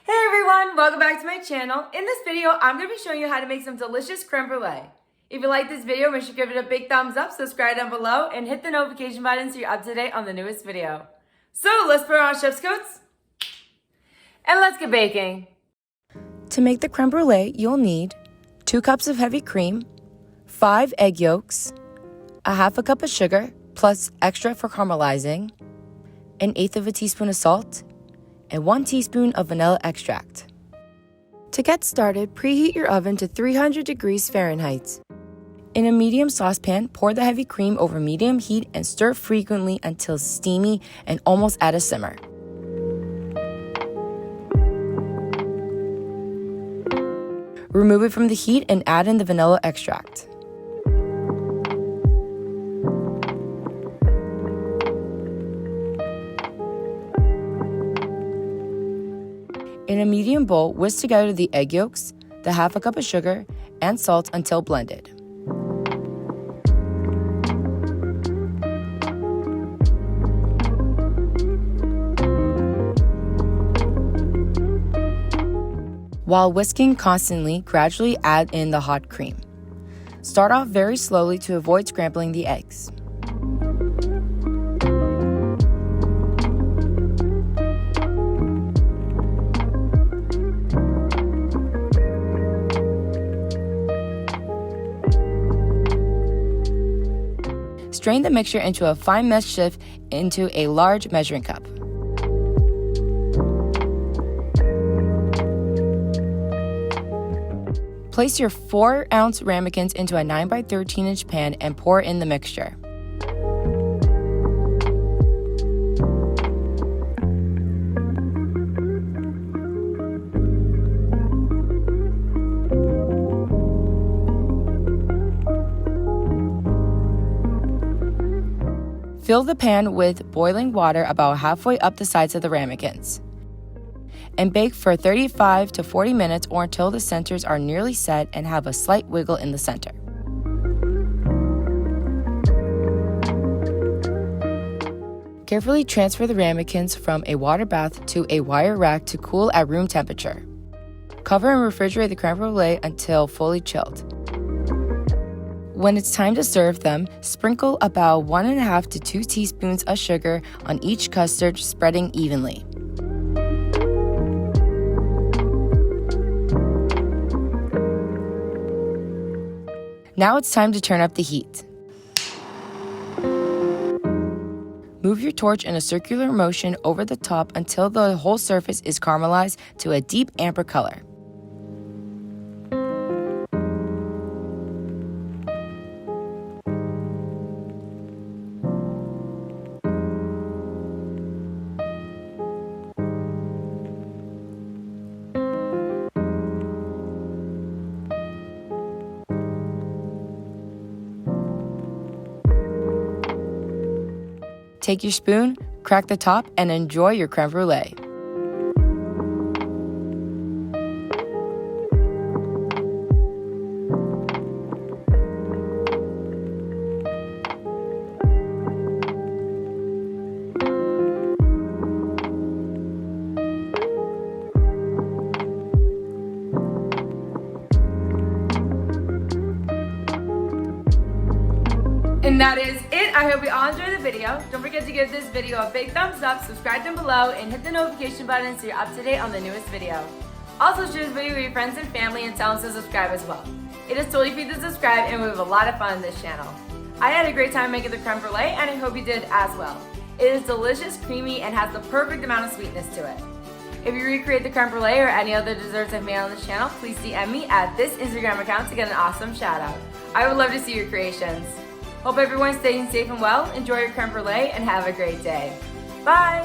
Hey everyone, welcome back to my channel. In this video, I'm going to be showing you how to make some delicious creme brulee. If you like this video, make sure to give it a big thumbs up, subscribe down below, and hit the notification button so you're up to date on the newest video. So let's put on our chef's coats, and let's get baking. To make the creme brulee, you'll need 2 cups of heavy cream, 5 egg yolks, a half a cup of sugar, plus extra for caramelizing, 1/8 teaspoon of salt, and 1 teaspoon of vanilla extract. To get started, preheat your oven to 300 degrees Fahrenheit. In a medium saucepan, pour the heavy cream over medium heat and stir frequently until steamy and almost at a simmer. Remove it from the heat and add in the vanilla extract. In a medium bowl, whisk together the egg yolks, the half a cup of sugar, and salt until blended. While whisking constantly, gradually add in the hot cream. Start off very slowly to avoid scrambling the eggs. Strain the mixture into a fine mesh sieve into a large measuring cup. Place your 4-ounce ramekins into a 9 by 13-inch pan and pour in the mixture. Fill the pan with boiling water about halfway up the sides of the ramekins, and bake for 35 to 40 minutes or until the centers are nearly set and have a slight wiggle in the center. Carefully transfer the ramekins from a water bath to a wire rack to cool at room temperature. Cover and refrigerate the creme brulee until fully chilled. When it's time to serve them, sprinkle about 1.5 to 2 teaspoons of sugar on each custard, spreading evenly. Now it's time to turn up the heat. Move your torch in a circular motion over the top until the whole surface is caramelized to a deep amber color. Take your spoon, crack the top, and enjoy your creme brulee. And that is it. I hope you all enjoyed the video. Don't forget to give this video a big thumbs up, subscribe down below, and hit the notification button so you're up to date on the newest video. Also share this video with your friends and family and tell them to subscribe as well. It is totally free to subscribe and we have a lot of fun on this channel. I had a great time making the creme brulee and I hope you did as well. It is delicious, creamy, and has the perfect amount of sweetness to it. If you recreate the creme brulee or any other desserts I've made on this channel, please DM me at this Instagram account to get an awesome shout out. I would love to see your creations. Hope everyone's staying safe and well, enjoy your creme brulee, and have a great day. Bye!